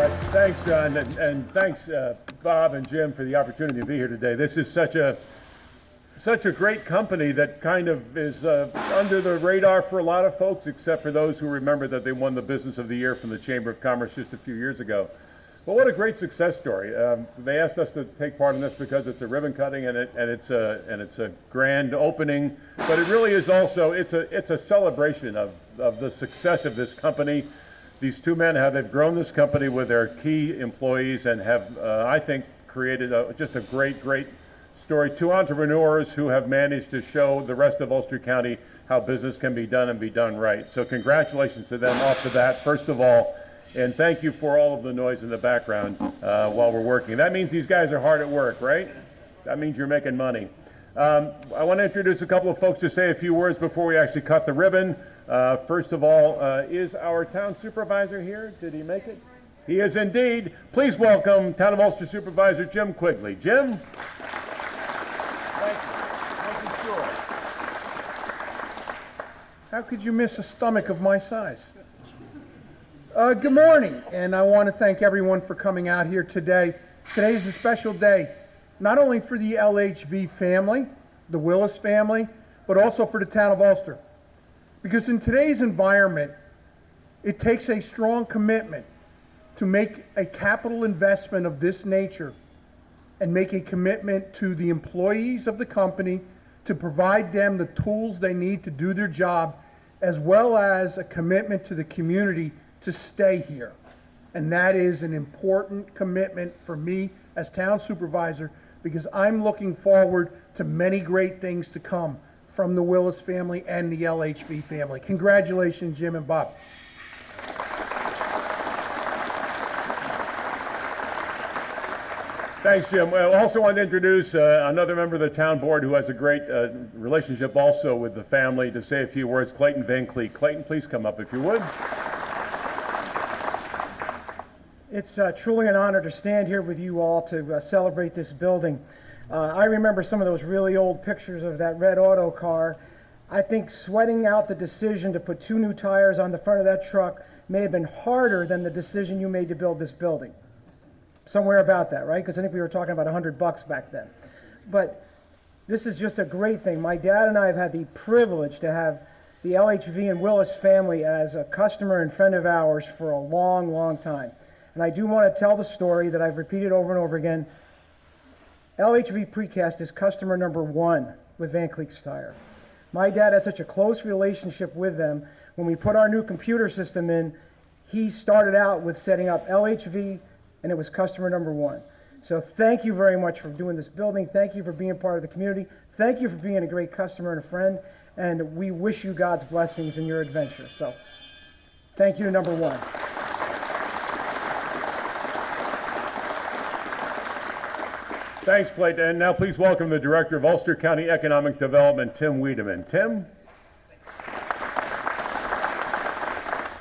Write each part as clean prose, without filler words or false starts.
Thanks, John, and thanks, Bob and Jim, for the opportunity to be here today. This is such a great company that kind of is under the radar for a lot of folks, except for those who remember that they won the Business of the Year from the Chamber of Commerce just a few years ago. But what a great success story! They asked us to take part in this because it's a ribbon cutting and it's a grand opening. But it really is also it's a celebration of the success of this company. These two men they've grown this company with their key employees and have I think created just a great story. Two entrepreneurs who have managed to show the rest of Ulster County how business can be done and be done right. So congratulations to them off the bat, first of all. And thank you for all of the noise in the background while we're working. That means these guys are hard at work, right? That means you're making money. I want to introduce a couple of folks to say a few words before we actually cut the ribbon. First of all, is our town supervisor here? Did he make it? He is indeed. Please welcome Town of Ulster Supervisor Jim Quigley. Jim? Thank you. Thank you, sure. How could you miss a stomach of my size? Good morning, and I want to thank everyone for coming out here today. Today is a special day, not only for the LHV family, the Willis family, but also for the town of Ulster. Because in today's environment, it takes a strong commitment to make a capital investment of this nature and make a commitment to the employees of the company to provide them the tools they need to do their job, as well as a commitment to the community to stay here. And that is an important commitment for me as town supervisor, because I'm looking forward to many great things to come from the Willis family and the LHV family. Congratulations, Jim and Bob. Thanks, Jim. I also want to introduce another member of the town board who has a great relationship also with the family to say a few words, Clayton Van Cleek. Clayton, please come up if you would. It's truly an honor to stand here with you all to celebrate this building. I remember some of those really old pictures of that red auto car. I think sweating out the decision to put 2 new tires on the front of that truck may have been harder than the decision you made to build this building. Somewhere about that, right? Because I think we were talking about $100 back then. But this is just a great thing. My dad and I have had the privilege to have the LHV and Willis family as a customer and friend of ours for a long time. And I do want to tell the story that I've repeated over and over again. LHV Precast is customer number 1 with Van Cleek's Tire. My dad had such a close relationship with them. When we put our new computer system in, he started out with setting up LHV, and it was customer number 1. So thank you very much for doing this building. Thank you for being part of the community. Thank you for being a great customer and a friend. And we wish you God's blessings in your adventure. So thank you to number 1. Thanks, Clayton. And now please welcome the Director of Ulster County Economic Development, Tim Wiedemann. Tim?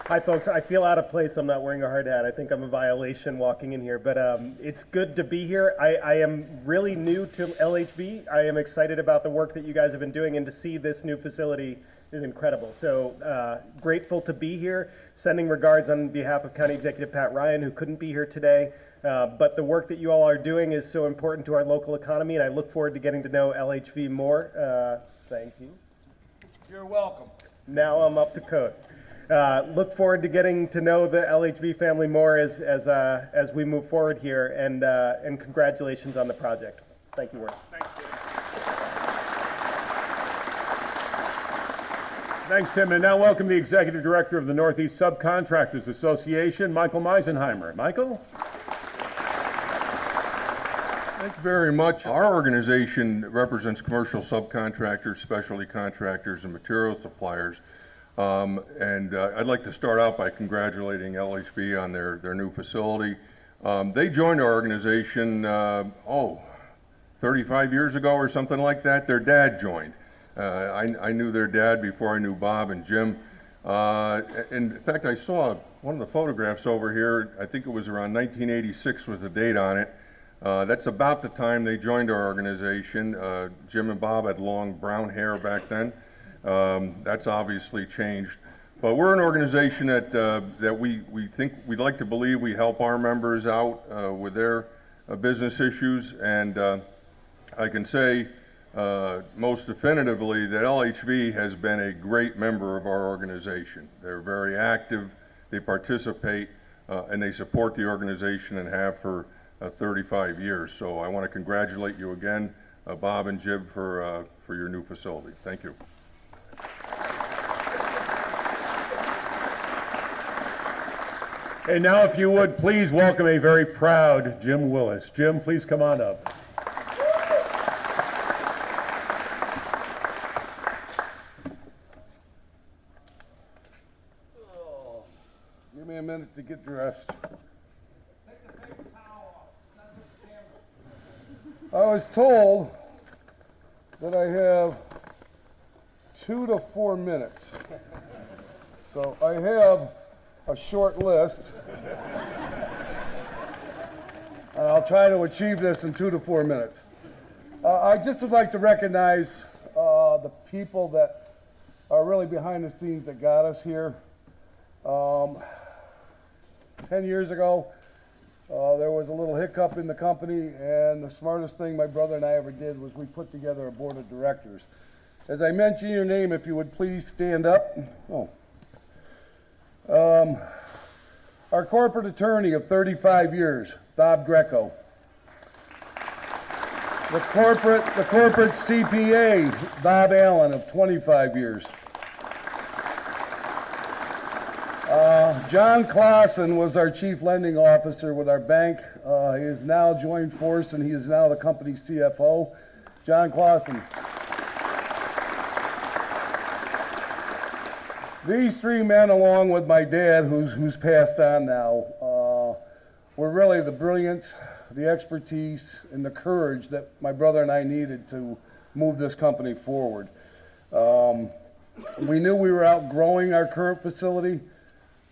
Hi, folks. I feel out of place. I'm not wearing a hard hat. I think I'm a violation walking in here, but it's good to be here. I am really new to LHV. I am excited about the work that you guys have been doing, and to see this new facility is incredible. So grateful to be here. Sending regards on behalf of County Executive Pat Ryan, who couldn't be here today. But the work that you all are doing is so important to our local economy, and I look forward to getting to know LHV more. Thank you. You're welcome. Now I'm up to code. Look forward to getting to know the LHV family more as we move forward here, and congratulations on the project. Thank you, Warren. Thanks, Tim. And now welcome the Executive Director of the Northeast Subcontractors Association, Michael Meisenheimer. Michael? Thank you very much. Our organization represents commercial subcontractors, specialty contractors, and material suppliers. I'd like to start out by congratulating LHV on their new facility. They joined our organization, 35 years ago or something like that. Their dad joined. I knew their dad before I knew Bob and Jim. In fact, I saw one of the photographs over here. I think it was around 1986 was the date on it. That's about the time they joined our organization. Jim and Bob had long brown hair back then. That's obviously changed. But we're an organization that we think, we'd like to believe we help our members out with their business issues. And I can say most definitively that LHV has been a great member of our organization. They're very active, they participate, and they support the organization and have for 35 years. So I want to congratulate you again, Bob and Jim, for your new facility. Thank you. And now, if you would, please welcome a very proud Jim Willis. Jim, please come on up. Give me a minute to get dressed. I was told that I have 2 to 4 minutes. So I have a short list. And I'll try to achieve this in 2 to 4 minutes. I just would like to recognize the people that are really behind the scenes that got us here. 10 years ago, there was a little hiccup in the company, and the smartest thing my brother and I ever did was we put together a board of directors. As I mention your name, if you would please stand up. Our corporate attorney of 35 years, Bob Greco. The corporate CPA, Bob Allen of 25 years. John Clausen was our chief lending officer with our bank. He has now joined force, and he is now the company's CFO. John Clausen. These 3 men, along with my dad, who's passed on now, were really the brilliance, the expertise, and the courage that my brother and I needed to move this company forward. We knew we were outgrowing our current facility.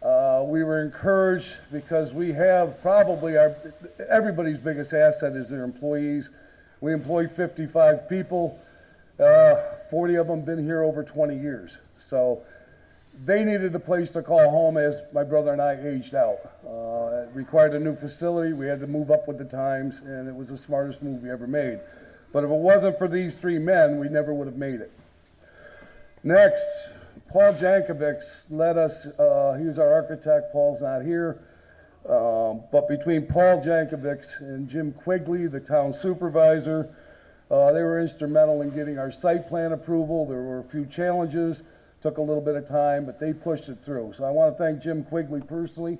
We were encouraged because we have probably everybody's biggest asset is their employees. We employ 55 people. 40 of them been here over 20 years. So they needed a place to call home as my brother and I aged out. It required a new facility. We had to move up with the times, and it was the smartest move we ever made. But if it wasn't for these 3 men, we never would have made it. Next, Paul Jankovic led us. He was our architect. Paul's not here. But between Paul Jankovic and Jim Quigley, the town supervisor, they were instrumental in getting our site plan approval. There were a few challenges. Took a little bit of time, but they pushed it through. So I want to thank Jim Quigley personally.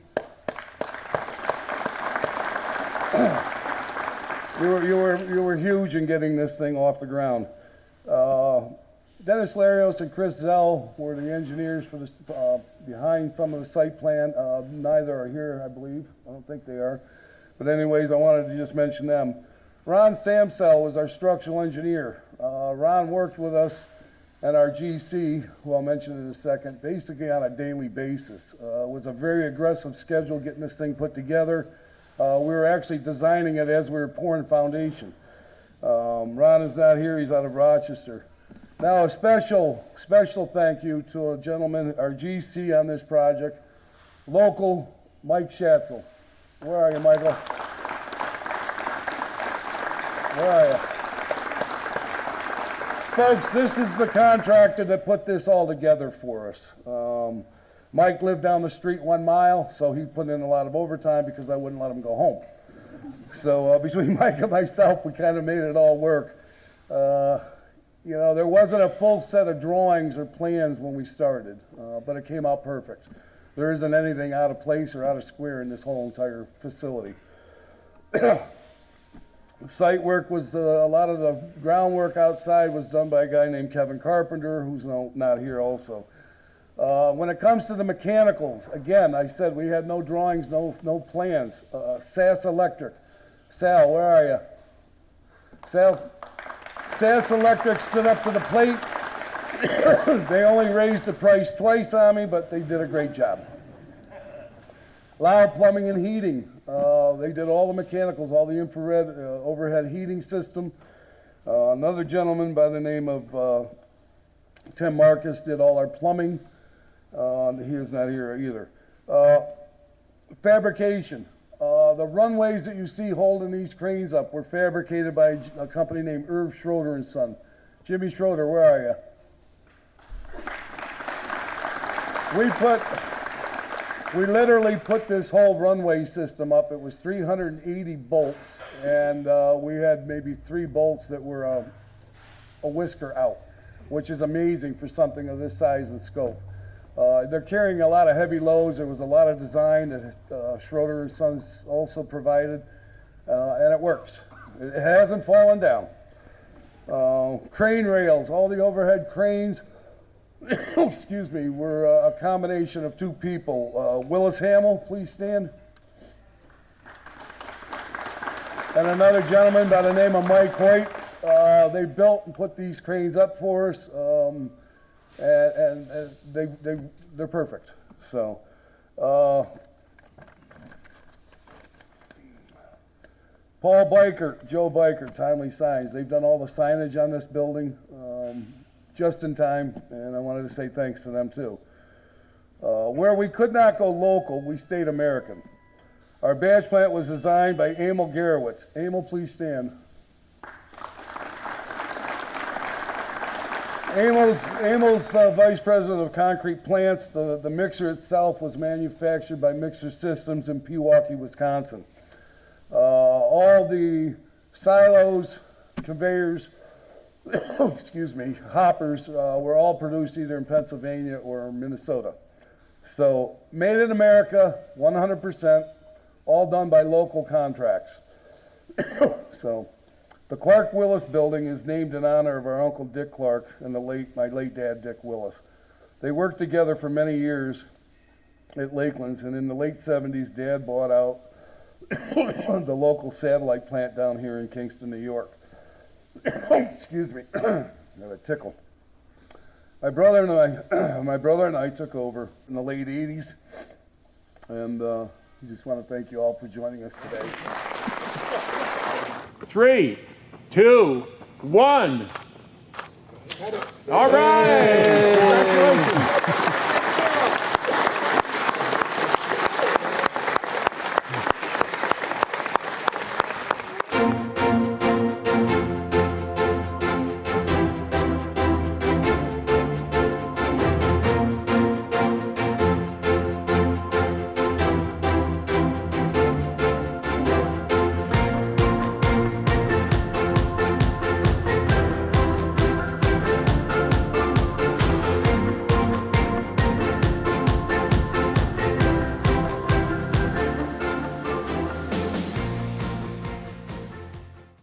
You were huge in getting this thing off the ground. Dennis Larios and Chris Zell were the engineers for this, behind some of the site plan. Neither are here, I believe. I don't think they are. But anyways, I wanted to just mention them. Ron Samsell was our structural engineer. Ron worked with us and our GC, who I'll mention in a second, basically on a daily basis. It was a very aggressive schedule getting this thing put together. We were actually designing it as we were pouring foundation. Ron is not here, he's out of Rochester. Now a special thank you to a gentleman, our GC on this project, local Mike Schatzel. Where are you, Michael? Where are you? Folks, this is the contractor that put this all together for us. Mike lived down the street 1 mile, so he put in a lot of overtime because I wouldn't let him go home. So between Mike and myself, we kind of made it all work. You know, there wasn't a full set of drawings or plans when we started, but it came out perfect. There isn't anything out of place or out of square in this whole entire facility. Site work was, a lot of the groundwork outside was done by a guy named Kevin Carpenter, who's not here also. When it comes to the mechanicals, again, I said we had no drawings, no plans. SAS Electric. Sal, where are you? SAS Electric stood up to the plate. They only raised the price twice on me, but they did a great job. Loud Plumbing and Heating. They did all the mechanicals, all the infrared overhead heating system. Another gentleman by the name of Tim Marcus did all our plumbing. He is not here either. Fabrication. The runways that you see holding these cranes up were fabricated by a company named Irv Schroeder and Son. Jimmy Schroeder, where are you? We literally put this whole runway system up. It was 380 bolts, and we had maybe 3 bolts that were a whisker out, which is amazing for something of this size and scope. They're carrying a lot of heavy loads. There was a lot of design that Schroeder and Sons also provided, and it works. It hasn't fallen down. Crane rails, all the overhead cranes, excuse me, were a combination of 2 people. Willis Hamill, please stand. And another gentleman by the name of Mike Hoyt. They built and put these cranes up for us, and they're perfect. So, Paul Biker, Joe Biker, Timely Signs. They've done all the signage on this building just in time, and I wanted to say thanks to them too. Where we could not go local, we stayed American. Our badge plant was designed by Emil Garowitz. Emil, please stand. Emil's vice president of concrete plants. The mixer itself was manufactured by Mixer Systems in Pewaukee, Wisconsin. All the silos, conveyors, excuse me, hoppers were all produced either in Pennsylvania or Minnesota. So made in America, 100%, all done by local contracts. So the Clarke-Willis building is named in honor of our Uncle Dick Clarke and my late dad, Dick Willis. They worked together for many years at Lakelands, and in the late 70s, Dad bought out the local satellite plant down here in Kingston, New York. Excuse me, I have a tickle. My brother and I took over in the late 80s, and I just want to thank you all for joining us today. 3, 2, 1. All right. Congratulations.